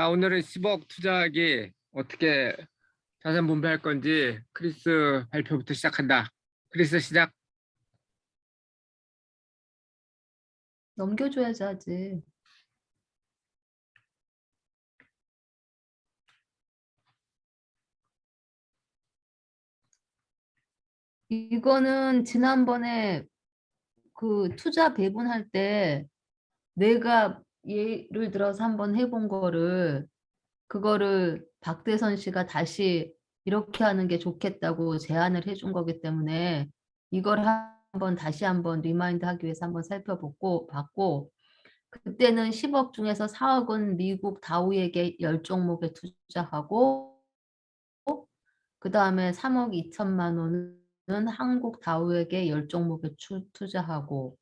자, 오늘은 10억 투자하기 어떻게 자산 분배할 건지 크리스 발표부터 시작한다. 크리스 시작. 넘겨줘야지 하지. 이거는 지난번에 그 투자 배분할 때 내가 예를 들어서 한번 해본 거를 그거를 박대선 씨가 다시 이렇게 하는 게 좋겠다고 제안을 해준 거기 때문에 이걸 다시 한번 리마인드 하기 위해서 한번 살펴보고 봤고, 그때는 10억 중에서 4억은 미국 다우에게 10종목에 투자하고, 그 다음에 3억 2천만 원은 한국 다우에게 10종목에 투자하고,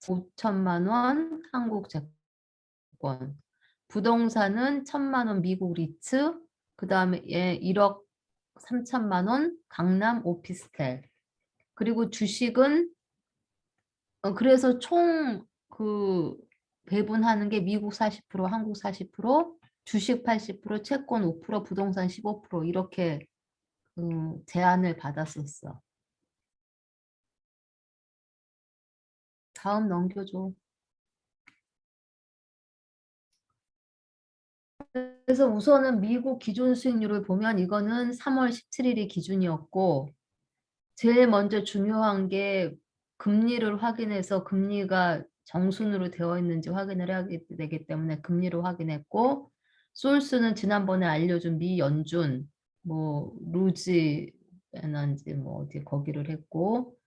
5천만 원 한국 채권, 부동산은 1천만 원 미국 리츠, 그 다음에 1억 3천만 원 강남 오피스텔, 그리고 주식은 그래서 총 그 배분하는 게 미국 40%, 한국 40%, 주식 80%, 채권 5%, 부동산 15% 이렇게 제안을 받았었어. 다음 넘겨줘. 그래서 우선은 미국 기준 수익률을 보면 이거는 3월 17일이 기준이었고, 제일 먼저 중요한 게 금리를 확인해서 금리가 정순으로 되어 있는지 확인을 해야 되기 때문에 금리를 확인했고, 소스는 지난번에 알려준 미 연준, 뭐 루지 에너지 뭐 어디 거기를 했고,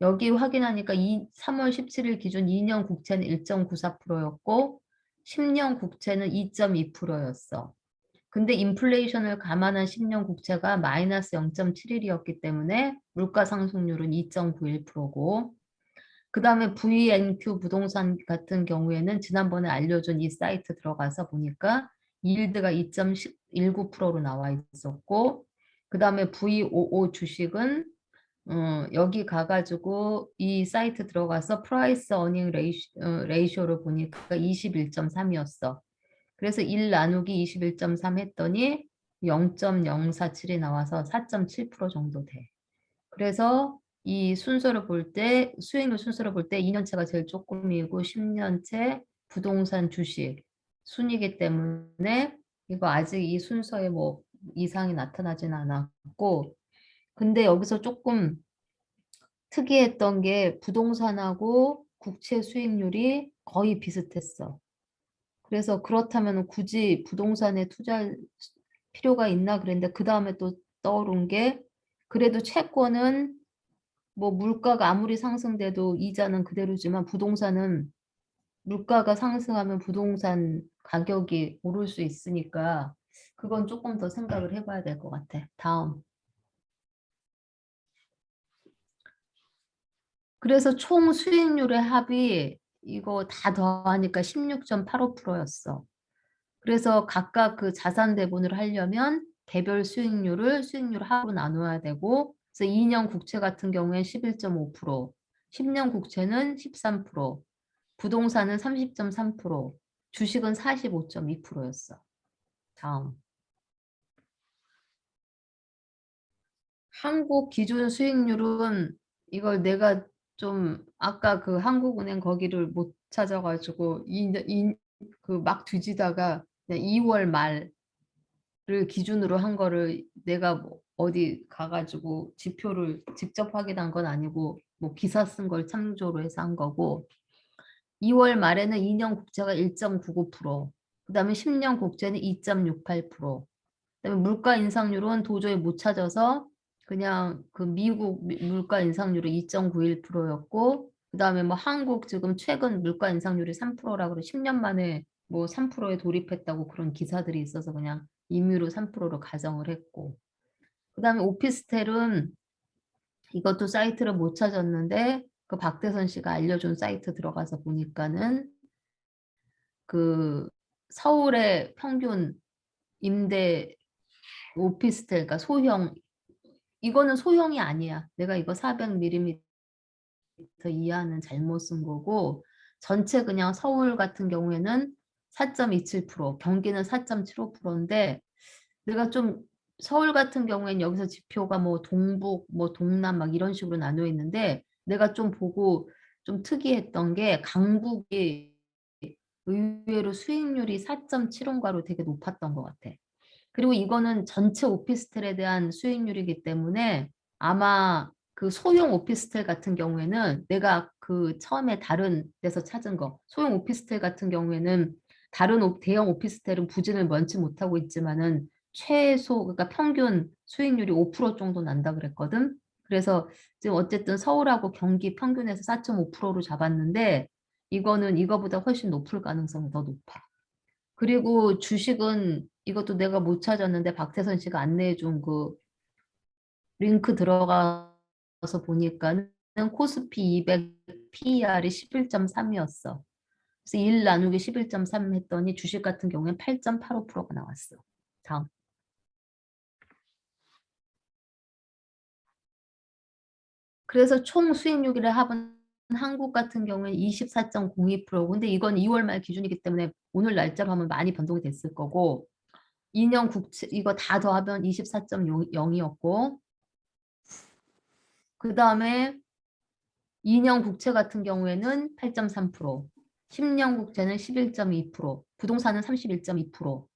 여기 확인하니까 3월 17일 기준 2년 국채는 1.94%였고 10년 국채는 2.2%였어. 근데 인플레이션을 감안한 10년 국채가 마이너스 0.71이었기 때문에 물가 상승률은 2.91%고, 그 다음에 VNQ 부동산 같은 경우에는 지난번에 알려준 이 사이트 들어가서 보니까 일드가 2.19%로 나와 있었고, 그 다음에 VOO 주식은 여기 가가지고 이 사이트 들어가서 프라이스 어닝 레이쇼를 보니까 21.3이었어. 그래서 1 나누기 21.3 했더니 0.047이 나와서 4.7% 정도 돼. 그래서 이 순서를 볼 때, 수익률 순서를 볼 때 2년차가 제일 조금이고 10년째 부동산 주식 순이기 때문에 이거 아직 이 순서에 뭐 이상이 나타나진 않았고, 근데 여기서 조금 특이했던 게 부동산하고 국채 수익률이 거의 비슷했어. 그래서 그렇다면 굳이 부동산에 투자할 필요가 있나 그랬는데, 그 다음에 또 떠오른 게 그래도 채권은 뭐 물가가 아무리 상승돼도 이자는 그대로지만 부동산은 물가가 상승하면 부동산 가격이 오를 수 있으니까 그건 조금 더 생각을 해봐야 될 것 같아. 다음. 그래서 총 수익률의 합이 이거 다 더하니까 16.85%였어. 그래서 각각 그 자산 배분을 하려면 개별 수익률 합으로 나눠야 되고, 그래서 2년 국채 같은 경우엔 11.5%, 10년 국채는 13%, 부동산은 30.3%, 주식은 45.2%였어. 다음. 한국 기준 수익률은 이걸 내가 좀 아까 그 한국은행 거기를 못 찾아가지고 그 막 뒤지다가 그냥 2월 말을 기준으로 한 거를 내가 뭐 어디 가가지고 지표를 직접 확인한 건 아니고 뭐 기사 쓴 걸 참조로 해서 한 거고, 2월 말에는 2년 국채가 1.99%, 그다음에 10년 국채는 2.68%, 그다음에 물가 인상률은 도저히 못 찾아서 그냥 그 미국 물가 인상률이 2.91%였고, 그다음에 뭐 한국 지금 최근 물가 인상률이 3%라고 그래 10년 만에 뭐 3%에 돌입했다고 그런 기사들이 있어서 그냥 임의로 3%로 가정을 했고, 그다음에 오피스텔은 이것도 사이트를 못 찾았는데 그 박대선 씨가 알려준 사이트 들어가서 보니까는 그 서울의 평균 임대 오피스텔, 그러니까 소형, 이거는 소형이 아니야. 내가 이거 400mm 이하는 잘못 쓴 거고, 전체 그냥 서울 같은 경우에는 4.27%, 경기는 4.75%인데 내가 좀 서울 같은 경우에는 여기서 지표가 뭐 동북, 뭐 동남 막 이런 식으로 나뉘어 있는데 내가 좀 보고 좀 특이했던 게 강북이 의외로 수익률이 4.75인가로 되게 높았던 것 같아. 그리고 이거는 전체 오피스텔에 대한 수익률이기 때문에 아마 그 소형 오피스텔 같은 경우에는 내가 그 처음에 다른 데서 찾은 거 소형 오피스텔 같은 경우에는 다른 대형 오피스텔은 부진을 면치 못하고 있지만은 최소 그러니까 평균 수익률이 5% 정도 난다 그랬거든. 그래서 지금 어쨌든 서울하고 경기 평균에서 4.5%로 잡았는데 이거는 이거보다 훨씬 높을 가능성이 더 높아. 그리고 주식은 이것도 내가 못 찾았는데 박태선 씨가 안내해 준 그 링크 들어가서 보니까는 코스피 200 PER이 11.3이었어. 그래서 1 나누기 11.3 했더니 주식 같은 경우엔 8.85%가 나왔어. 다음. 그래서 총 수익률의 합은 한국 같은 경우는 24.02%. 근데 이건 2월 말 기준이기 때문에 오늘 날짜로 하면 많이 변동이 됐을 거고 2년 국채 이거 다 더하면 24.0이었고 그 다음에 2년 국채 같은 경우에는 8.3%, 10년 국채는 11.2%, 부동산은 31.2%,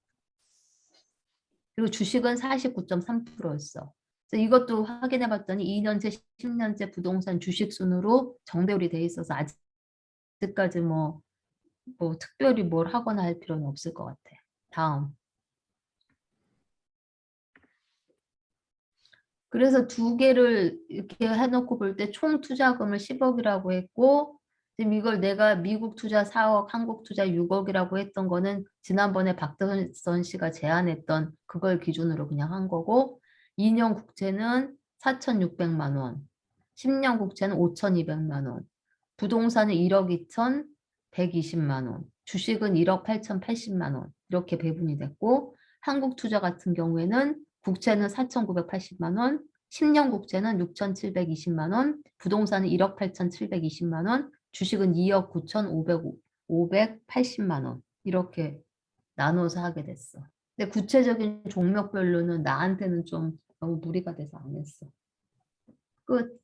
그리고 주식은 49.3%였어. 그래서 이것도 확인해 봤더니 2년째, 10년째 부동산 주식 순으로 정배열이 돼 있어서 아직까지 뭐 특별히 뭘 하거나 할 필요는 없을 것 같아. 다음. 그래서 두 개를 이렇게 해놓고 볼 때 총 투자금을 10억이라고 했고 지금 이걸 내가 미국 투자 4억, 한국 투자 6억이라고 했던 거는 지난번에 박대선 씨가 제안했던 그걸 기준으로 그냥 한 거고 2년 국채는 4,600만 원, 10년 국채는 5,200만 원, 부동산은 1억 2천 120만 원, 주식은 1억 8,080만 원 이렇게 배분이 됐고 한국 투자 같은 경우에는 국채는 4,980만 원, 10년 국채는 6,720만 원, 부동산은 1억 8,720만 원, 주식은 2억 9,580만 원 이렇게 나눠서 하게 됐어. 근데 구체적인 종목별로는 나한테는 좀 너무 무리가 돼서 안 했어. 끝.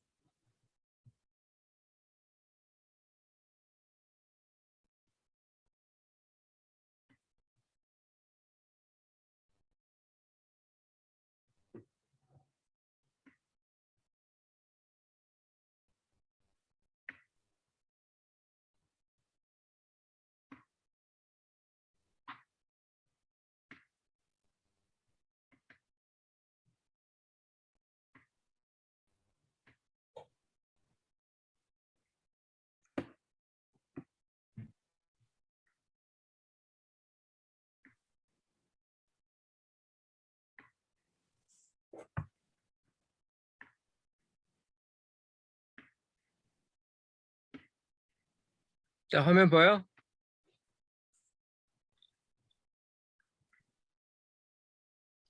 자, 화면 보여?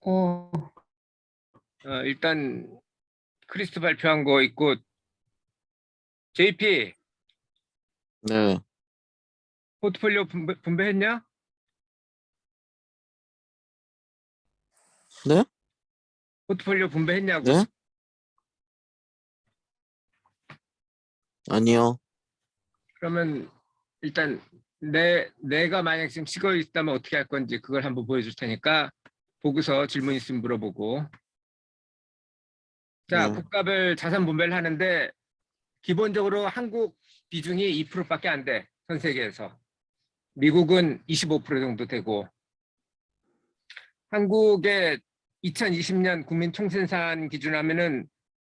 어, 일단 크리스 발표한 거 있고 JP 네, 포트폴리오 분배했냐? 네? 포트폴리오 분배했냐고. 네? 아니요. 그러면 일단 내가 만약 지금 시골에 있다면 어떻게 할 건지 그걸 한번 보여줄 테니까 보고서 질문 있으면 물어보고. 자, 네, 국가별 자산 분배를 하는데 기본적으로 한국 비중이 2%밖에 안 돼. 전 세계에서. 미국은 25% 정도 되고 한국의 2020년 국민 총생산 기준하면은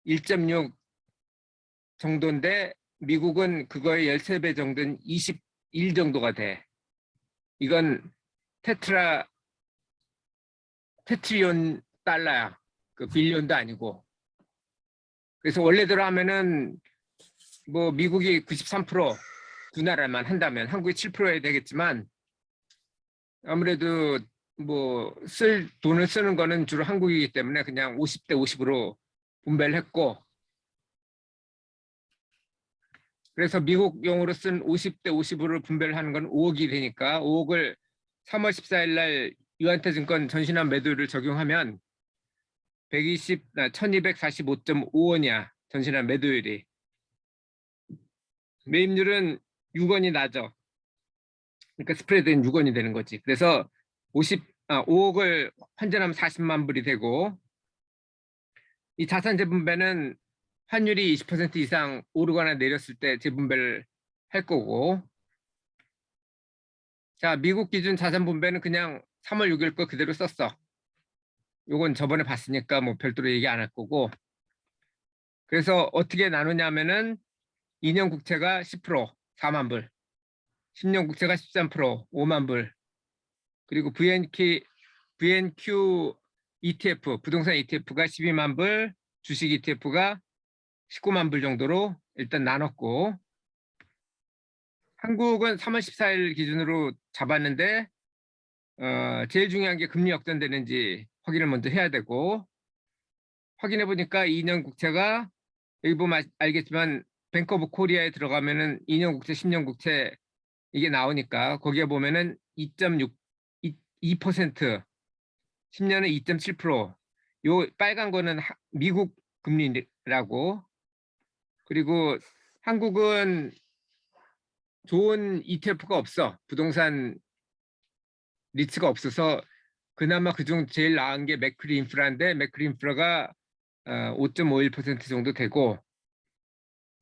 1.6 정도인데 미국은 그거의 13배 정도는 21 정도가 돼. 이건 테트리온 달러야. 그 빌리온도 아니고. 그래서 원래대로 하면은 뭐 미국이 93%, 두 나라만 한다면 한국이 7%여야 되겠지만 아무래도 뭐 돈을 쓰는 거는 주로 한국이기 때문에 그냥 50대 50으로 분배를 했고 그래서 미국용으로 쓴 50대 50으로 분배를 하는 건 5억이 되니까 5억을 3월 14일 날 유한타증권 전신환 매도율을 적용하면 1245.5원이야. 전신환 매도율이. 매입률은 6원이 나죠. 그러니까 스프레드는 6원이 되는 거지. 그래서 5억을 환전하면 40만 불이 되고, 이 자산 재분배는 환율이 20% 이상 오르거나 내렸을 때 재분배를 할 거고, 자, 미국 기준 자산 분배는 그냥 3월 6일 거 그대로 썼어. 요건 저번에 봤으니까 뭐 별도로 얘기 안 할 거고. 그래서 어떻게 나누냐면은 2년 국채가 10% 4만 불, 10년 국채가 13% 5만 불, 그리고 VNQ ETF, 부동산 ETF가 12만 불, 주식 ETF가 19만 불 정도로 일단 나눴고, 한국은 3월 14일 기준으로 잡았는데 제일 중요한 게 금리 역전되는지 확인을 먼저 해야 되고, 확인해 보니까 2년 국채가 여기 보면 알겠지만 뱅크 오브 코리아에 들어가면은 2년 국채, 10년 국채 이게 나오니까 거기에 보면은 2.6, 2%, 10년은 2.7%. 요 빨간 거는 미국 금리라고. 그리고 한국은 좋은 ETF가 없어. 부동산 리츠가 없어서 그나마 그중 제일 나은 게 맥크리 인프라인데, 맥크리 인프라가 5.51% 정도 되고,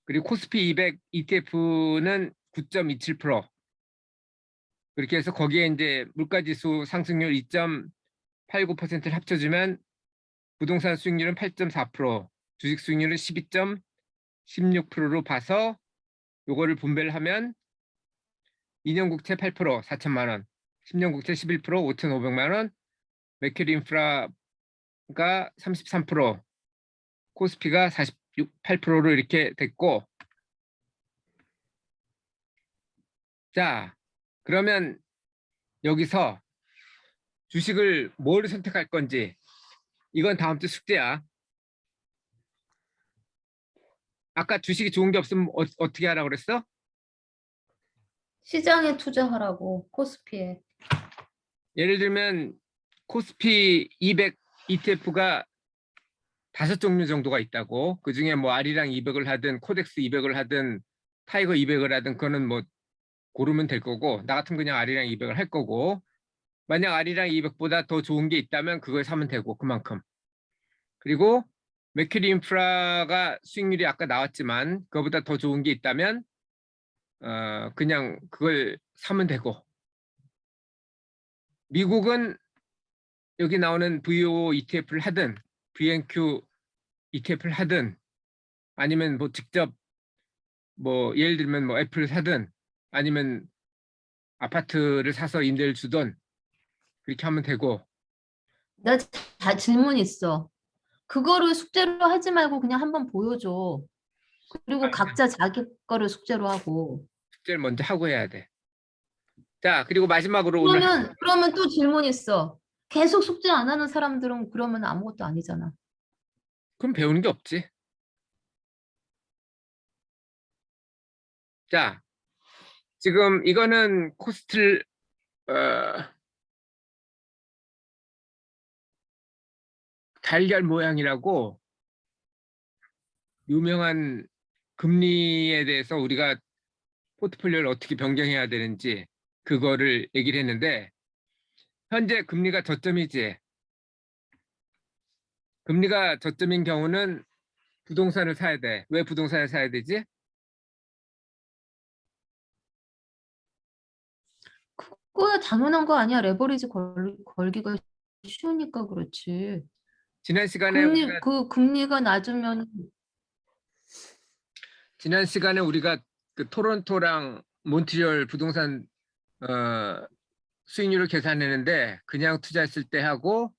그리고 코스피 200 ETF는 9.27%. 그렇게 해서 거기에 이제 물가지수 상승률 2.89%를 합쳐주면 부동산 수익률은 8.4%, 주식 수익률은 12.16%로 봐서 요거를 분배를 하면 2년 국채 8% 4천만 원, 10년 국채 11% 5,500만 원, 맥큐리 인프라가 33%, 코스피가 48%로 이렇게 됐고, 자, 그러면 여기서 주식을 뭘 선택할 건지, 이건 다음 주 숙제야. 아까 주식이 좋은 게 없으면 어떻게 하라고 그랬어? 시장에 투자하라고, 코스피에. 예를 들면 코스피 200 ETF가 5종류 정도가 있다고. 그중에 뭐 아리랑 200을 하든 코덱스 200을 하든 타이거 200을 하든 그거는 뭐 고르면 될 거고, 나 같은 그냥 아리랑 200을 할 거고, 만약 아리랑 200보다 더 좋은 게 있다면 그걸 사면 되고, 그만큼. 그리고 맥큐리 인프라가 수익률이 아까 나왔지만 그거보다 더 좋은 게 있다면 그냥 그걸 사면 되고, 미국은 여기 나오는 VO ETF를 하든 VNQ ETF를 하든, 아니면 뭐 직접 뭐 예를 들면 뭐 애플을 사든 아니면 아파트를 사서 임대를 주든 그렇게 하면 되고. 나 다 질문 있어. 그거를 숙제로 하지 말고 그냥 한번 보여줘. 그리고 각자 자기 거를 숙제로 하고. 숙제를 먼저 하고 해야 돼. 자, 그리고 마지막으로 오늘 그러면 또 질문 있어. 계속 숙제 안 하는 사람들은 그러면 아무것도 아니잖아. 그럼 배우는 게 없지. 자, 지금 이거는 코스틀 달걀 모양이라고 유명한 금리에 대해서 우리가 포트폴리오를 어떻게 변경해야 되는지 그거를 얘기를 했는데, 현재 금리가 저점이지. 금리가 저점인 경우는 부동산을 사야 돼. 왜 부동산을 사야 되지? 그거야 당연한 거 아니야. 레버리지 걸기가 쉬우니까 그렇지. 지난 시간에 우리가 금리가 낮으면 그 토론토랑 몬트리올 부동산 수익률을 계산했는데, 그냥 투자했을 때 하고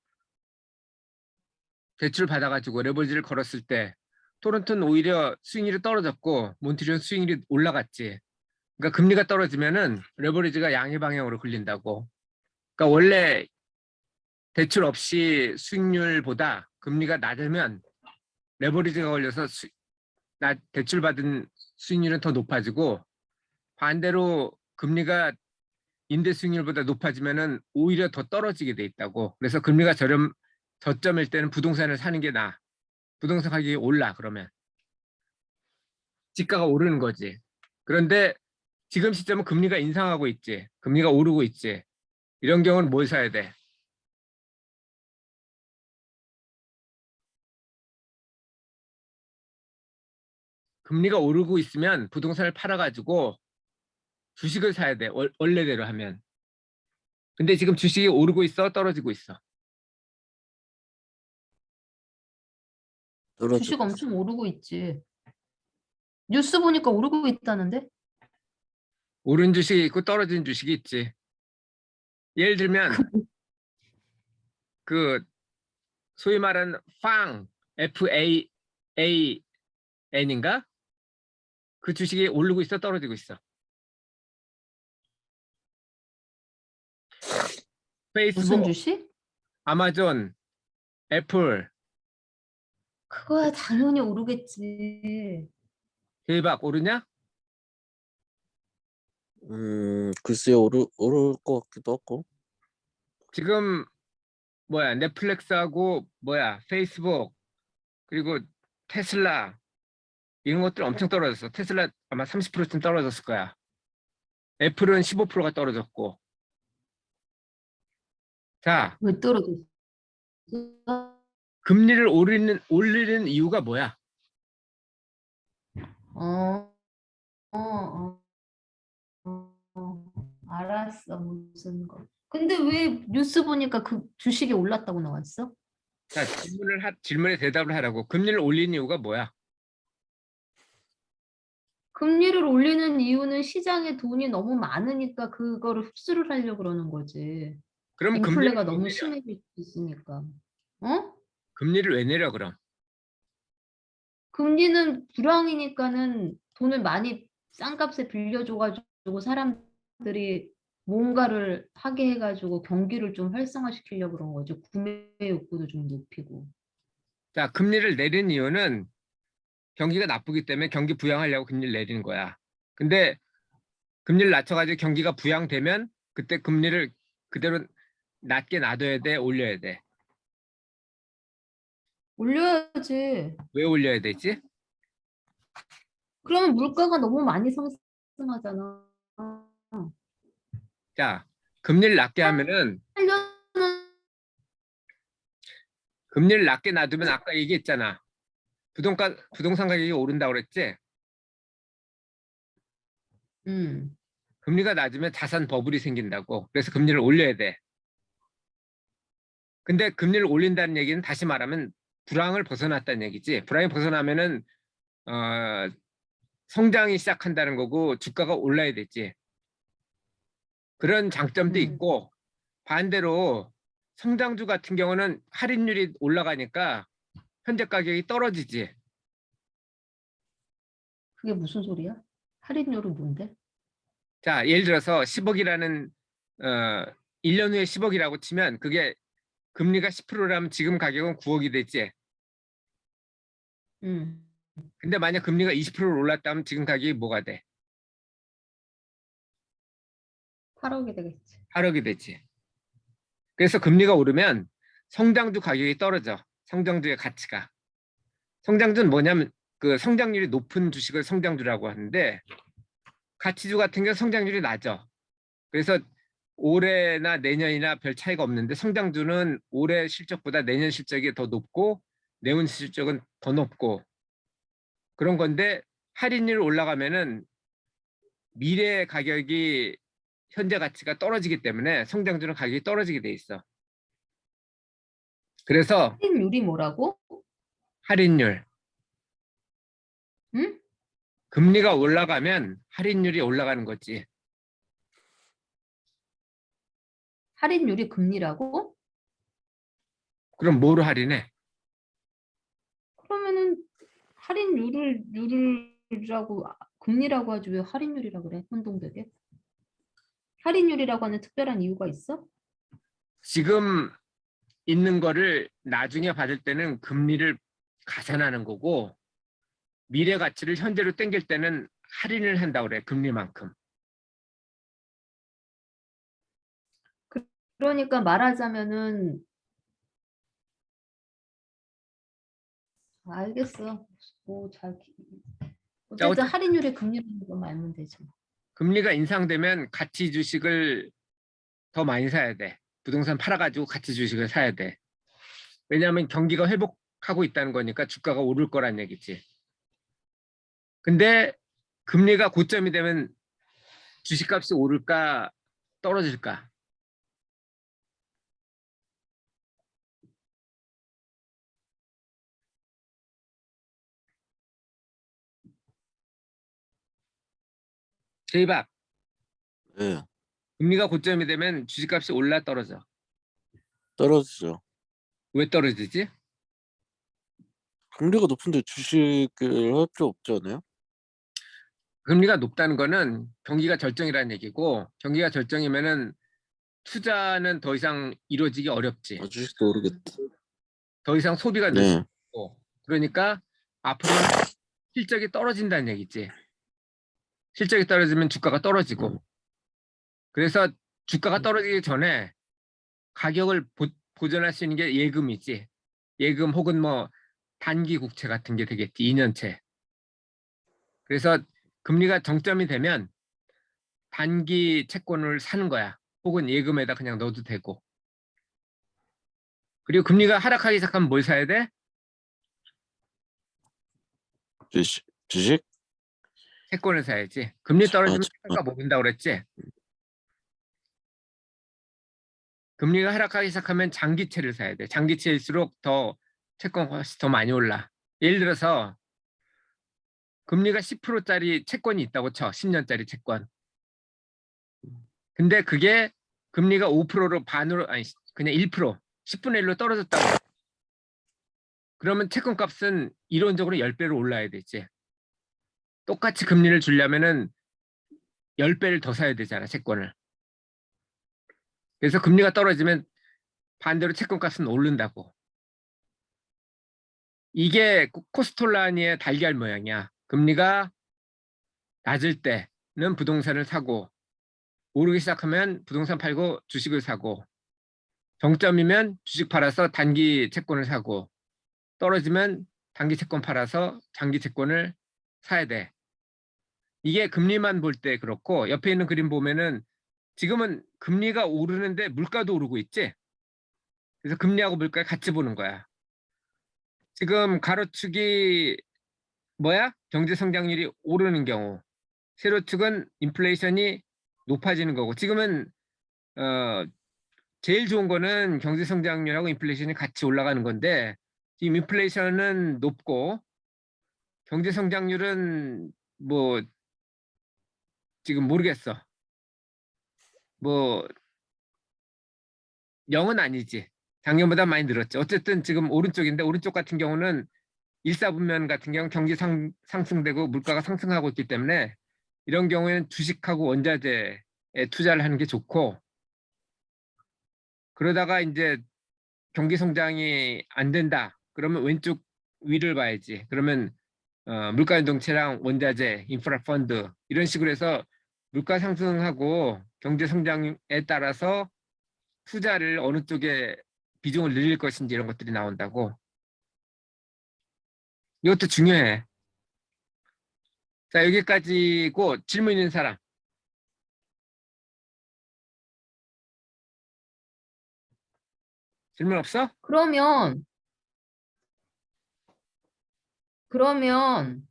대출 받아가지고 레버리지를 걸었을 때 토론토는 오히려 수익률이 떨어졌고 몬트리올 수익률이 올라갔지. 그러니까 금리가 떨어지면은 레버리지가 양의 방향으로 굴린다고. 그러니까 원래 대출 없이 수익률보다 금리가 낮으면 레버리지가 걸려서 대출 받은 수익률은 더 높아지고, 반대로 금리가 임대 수익률보다 높아지면은 오히려 더 떨어지게 돼 있다고. 그래서 금리가 저점일 때는 부동산을 사는 게 나아. 부동산 가격이 올라 그러면 지가가 오르는 거지. 그런데 지금 시점은 금리가 인상하고 있지. 금리가 오르고 있지. 이런 경우는 뭘 사야 돼? 금리가 오르고 있으면 부동산을 팔아가지고 주식을 사야 돼. 원래대로 하면. 근데 지금 주식이 오르고 있어? 떨어지고 있어? 주식 떨어지고 있어. 엄청 오르고 있지. 뉴스 보니까 오르고 있다는데? 오른 주식이 있고 떨어진 주식이 있지. 예를 들면 그 소위 말하는 FAAN인가? 그 주식이 오르고 있어? 떨어지고 있어? 무슨 페이스북, 주식? 아마존, 애플 그거야 당연히 오르겠지. 대박 오르냐? 글쎄요, 오를 것 같기도 하고. 지금 뭐야 넷플릭스하고 뭐야 페이스북 그리고 테슬라 이런 것들 엄청 떨어졌어. 테슬라 아마 30%쯤 떨어졌을 거야. 애플은 15%가 떨어졌고. 자, 왜 떨어졌어? 금리를 올리는 이유가 뭐야? 어, 어, 알았어. 무슨 거. 근데 왜 뉴스 보니까 그 주식이 올랐다고 나왔어? 자, 질문에 대답을 하라고. 금리를 올리는 이유가 뭐야? 금리를 올리는 이유는 시장에 돈이 너무 많으니까 그거를 흡수를 하려고 그러는 거지. 그럼 금리를 인플레가 왜 너무 내려? 심해질 수 있으니까. 어? 금리를 왜 내려 그럼? 금리는 불황이니까는 돈을 많이 싼 값에 빌려줘가지고 사람들이 뭔가를 하게 해가지고 경기를 좀 활성화시키려고 그런 거죠. 구매 욕구도 좀 높이고. 자, 금리를 내리는 이유는 경기가 나쁘기 때문에 경기 부양하려고 금리를 내리는 거야. 근데 금리를 낮춰가지고 경기가 부양되면 그때 금리를 그대로 낮게 놔둬야 돼, 올려야 돼. 올려야지. 왜 올려야 되지? 그러면 물가가 너무 많이 상승하잖아. 자, 금리를 낮게 하면은 하려는 금리를 낮게 놔두면 아까 얘기했잖아. 부동산 가격이 오른다고 그랬지? 음. 금리가 낮으면 자산 버블이 생긴다고. 그래서 금리를 올려야 돼. 근데 금리를 올린다는 얘기는 다시 말하면 불황을 벗어났다는 얘기지. 불황이 벗어나면은 어, 성장이 시작한다는 거고 주가가 올라야 되지. 그런 장점도 음. 있고 반대로 성장주 같은 경우는 할인율이 올라가니까 현재 가격이 떨어지지. 그게 무슨 소리야? 할인율은 뭔데? 자, 예를 들어서 10억이라는 1년 후에 10억이라고 치면 그게 금리가 10%라면 지금 가격은 9억이 되지. 음. 근데 만약 금리가 20% 올랐다면 지금 가격이 뭐가 돼? 8억이 되겠지. 8억이 되지. 그래서 금리가 오르면 성장주 가격이 떨어져. 성장주의 가치가. 성장주는 뭐냐면 그 성장률이 높은 주식을 성장주라고 하는데 가치주 같은 경우 성장률이 낮아. 그래서 올해나 내년이나 별 차이가 없는데 성장주는 올해 실적보다 내년 실적이 더 높고 내년 실적은 더 높고 그런 건데 할인율 올라가면은 미래 가격이 현재 가치가 떨어지기 때문에 성장주는 가격이 떨어지게 돼 있어. 그래서 할인율이 뭐라고? 할인율, 응? 금리가 올라가면 할인율이 올라가는 거지. 할인율이 금리라고? 그럼 뭐로 할인해? 그러면은 할인율이라고 금리라고 하지 왜 할인율이라고 그래? 혼동되게? 할인율이라고 하는 특별한 이유가 있어? 지금 있는 거를 나중에 받을 때는 금리를 가산하는 거고 미래 가치를 현재로 땡길 때는 할인을 한다고 그래. 금리만큼. 그러니까 말하자면은 알겠어. 자, 어쨌든 할인율의 금리라는 것만 알면 되죠. 금리가 인상되면 가치 주식을 더 많이 사야 돼. 부동산 팔아가지고 가치 주식을 사야 돼. 왜냐하면 경기가 회복하고 있다는 거니까 주가가 오를 거란 얘기지. 근데 금리가 고점이 되면 주식값이 오를까 떨어질까? 제이밥, 예, 금리가 고점이 되면 주식값이 올라 떨어져. 떨어지죠. 왜 떨어지지? 금리가 높은데 주식을 할 필요 없지 않아요? 금리가 높다는 거는 경기가 절정이라는 얘기고, 경기가 절정이면은 투자는 더 이상 이루어지기 어렵지. 아, 주식도 오르겠다. 더 이상 소비가 늘 수 네, 없고. 그러니까 앞으로는 실적이 떨어진다는 얘기지. 실적이 떨어지면 주가가 떨어지고. 그래서 주가가 떨어지기 전에 가격을 보존할 수 있는 게 예금이지. 예금 혹은 뭐 단기 국채 같은 게 되겠지. 2년채. 그래서 금리가 정점이 되면 단기 채권을 사는 거야. 혹은 예금에다 그냥 넣어도 되고. 그리고 금리가 하락하기 시작하면 뭘 사야 돼? 주식? 채권을 사야지. 금리 아, 떨어지면 채권가 못 온다고 그랬지. 금리가 하락하기 시작하면 장기채를 사야 돼. 장기채일수록 더 채권 값이 더 많이 올라. 예를 들어서 금리가 10%짜리 채권이 있다고 쳐. 10년짜리 채권. 근데 그게 금리가 5%로 반으로 아니 그냥 1% 10분의 1로 떨어졌다고. 그러면 채권 값은 이론적으로 10배로 올라야 되지. 똑같이 금리를 주려면은 10배를 더 사야 되잖아, 채권을. 그래서 금리가 떨어지면 반대로 채권 값은 오른다고. 이게 코스톨라니의 달걀 모양이야. 금리가 낮을 때는 부동산을 사고, 오르기 시작하면 부동산 팔고 주식을 사고, 정점이면 주식 팔아서 단기 채권을 사고, 떨어지면 단기 채권 팔아서 장기 채권을 사야 돼. 이게 금리만 볼 때 그렇고, 옆에 있는 그림 보면은 지금은 금리가 오르는데 물가도 오르고 있지? 그래서 금리하고 물가 같이 보는 거야. 지금 가로축이 뭐야? 경제 성장률이 오르는 경우, 세로축은 인플레이션이 높아지는 거고, 지금은 어, 제일 좋은 거는 경제 성장률하고 인플레이션이 같이 올라가는 건데, 지금 인플레이션은 높고 경제 성장률은 뭐 지금 모르겠어. 뭐 0은 아니지. 작년보다 많이 늘었죠. 어쨌든 지금 오른쪽인데, 오른쪽 같은 경우는 일사분면 같은 경우는 경기 상승되고 물가가 상승하고 있기 때문에 이런 경우에는 주식하고 원자재에 투자를 하는 게 좋고, 그러다가 이제 경기 성장이 안 된다. 그러면 왼쪽 위를 봐야지. 그러면 물가 연동체랑 원자재, 인프라 펀드 이런 식으로 해서 물가 상승하고 경제 성장에 따라서 투자를 어느 쪽에 비중을 늘릴 것인지 이런 것들이 나온다고. 이것도 중요해. 자, 여기까지고 질문 있는 사람. 질문 없어? 그러면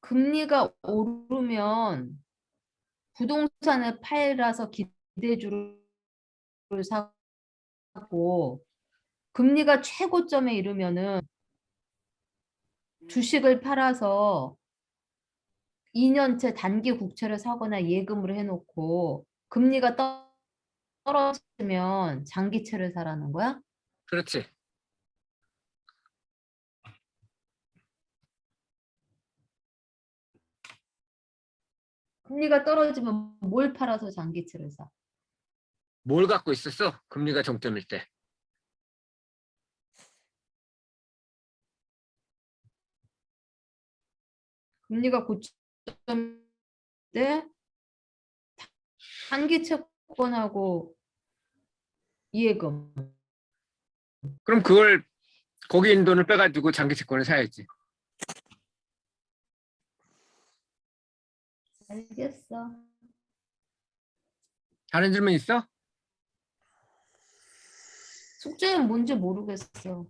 금리가 오르면 부동산을 팔아서 기대주를 사고, 금리가 최고점에 이르면은 주식을 팔아서 2년째 단기 국채를 사거나 예금을 해놓고, 금리가 떨어지면 장기채를 사라는 거야? 그렇지. 금리가 떨어지면 뭘 팔아서 장기채를 사? 뭘 갖고 있었어? 금리가 정점일 때. 금리가 고점 때 단기 채권하고 이해금. 그럼 그걸 거기 있는 돈을 빼가지고 장기 채권을 사야지. 알겠어. 다른 질문 있어? 숙제는 뭔지 모르겠어.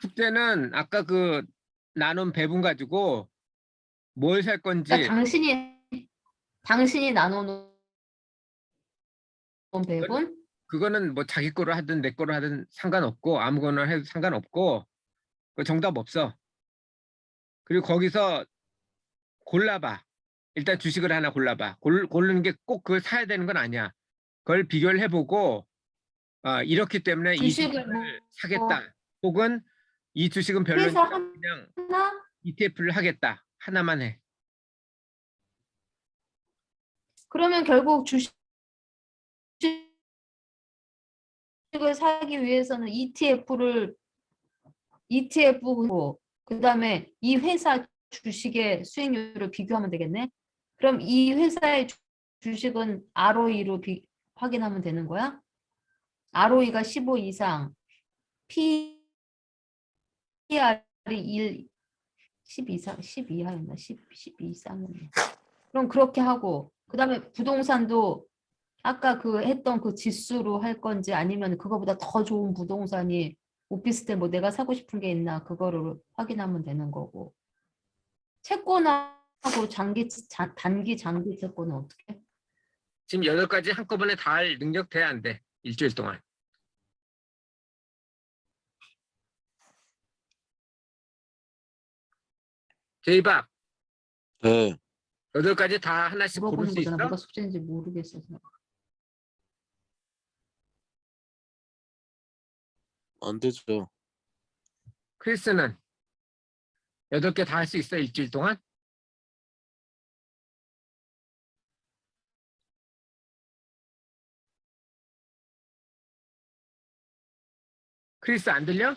숙제는 아까 그 나눈 배분 가지고 뭘 살 건지 그러니까 당신이 나눠놓은 배분? 그거는 뭐 자기 거로 하든 내 거로 하든 상관없고 아무거나 해도 상관없고 그 정답 없어. 그리고 거기서 골라봐. 일단 주식을 하나 골라봐. 고르는 게 꼭 그걸 사야 되는 건 아니야. 그걸 비교를 해보고 이렇기 때문에 이 주식을 주식을 뭐 사겠다. 혹은 이 주식은 회사 별로니까 그냥 하나? ETF를 하겠다. 하나만 해. 그러면 결국 주식을 사기 위해서는 ETF고 그다음에 이 회사 주식의 수익률을 비교하면 되겠네. 그럼 이 회사의 주식은 ROE로 확인하면 되는 거야? ROE가 15 이상, PER이 10 이상, 10 이하였나? 10 이상이었나? 그럼 그렇게 하고 그다음에 부동산도 아까 그 했던 그 지수로 할 건지 아니면 그거보다 더 좋은 부동산이 오피스텔 뭐 내가 사고 싶은 게 있나 그거를 확인하면 되는 거고. 채권하고 단기 장기 채권은 어떻게? 지금 8가지 한꺼번에 다 할 능력 돼야 안 돼. 일주일 동안. 제이밥 네, 8가지 다 하나씩 고를 물어보는 수 거잖아. 있어? 뭐가 숙제인지 모르겠어서. 안 되죠. 크리스는 8개 다 할 수 있어 일주일 동안? 크리스 안 들려?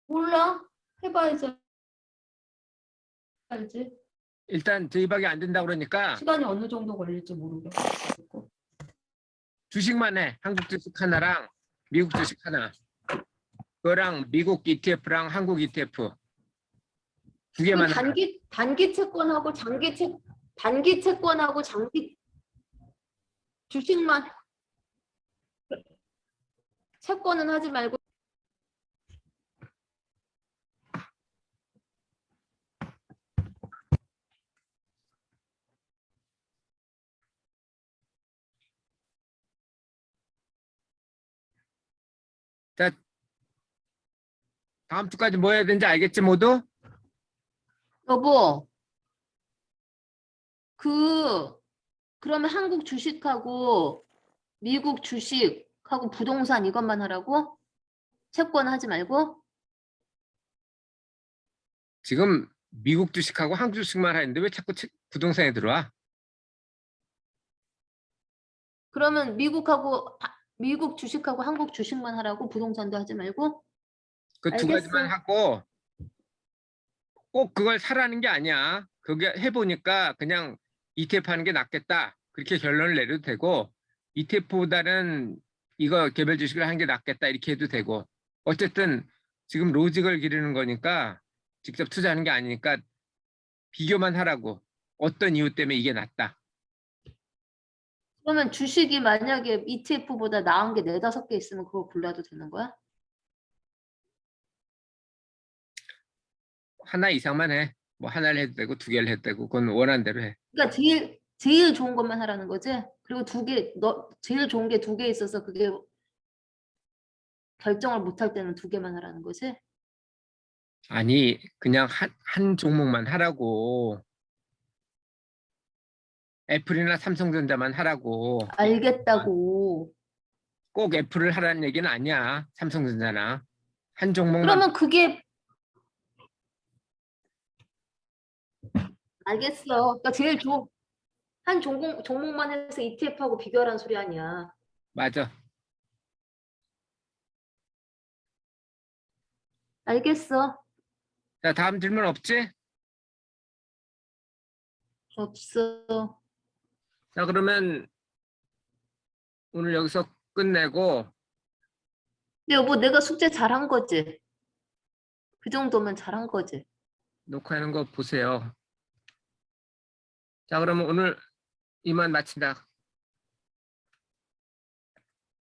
몰라? 해봐야지 알지. 일단 제이박이 안 된다 그러니까 시간이 어느 정도 걸릴지 모르겠고. 주식만 해. 한국 주식 하나랑 미국 주식 하나. 그거랑 미국 ETF랑 한국 ETF 두 그 개만 하라. 단기 채권하고 단기 채권하고 장기 주식만 채권은 하지 말고 자, 다음 주까지 뭐 해야 되는지 알겠지 모두? 여보 그러면 한국 주식하고 미국 주식하고 부동산 이것만 하라고? 채권 하지 말고? 지금 미국 주식하고 한국 주식만 하는데 왜 자꾸 부동산에 들어와? 그러면 미국 주식하고 한국 주식만 하라고? 부동산도 하지 말고? 그 두 가지만 알겠어. 하고 꼭 그걸 사라는 게 아니야. 그게 해보니까 그냥 ETF 하는 게 낫겠다. 그렇게 결론을 내려도 되고 ETF보다는 이거 개별 주식을 하는 게 낫겠다. 이렇게 해도 되고 어쨌든 지금 로직을 기르는 거니까 직접 투자하는 게 아니니까 비교만 하라고. 어떤 이유 때문에 이게 낫다. 그러면 주식이 만약에 ETF보다 나은 게 4, 5개 있으면 그거 골라도 되는 거야? 하나 이상만 해. 뭐 하나를 해도 되고 2개를 해도 되고 그건 원하는 대로 해. 그러니까 제일 좋은 것만 하라는 거지? 그리고 제일 좋은 게 2개 있어서 그게 결정을 못할 때는 2개만 하라는 거지? 아니 그냥 한 종목만 하라고. 애플이나 삼성전자만 하라고. 알겠다고. 꼭 애플을 하라는 얘기는 아니야. 삼성전자나. 한 종목만. 그러면 그게 알겠어. 그러니까 한 종목만 해서 ETF하고 비교하라는 소리 아니야. 맞아. 알겠어. 자, 다음 질문 없지? 없어. 자, 그러면 오늘 여기서 끝내고 근데 여보, 내가 숙제 잘한 거지? 그 정도면 잘한 거지? 녹화하는 거 보세요. 자, 그러면 오늘 이만 마친다.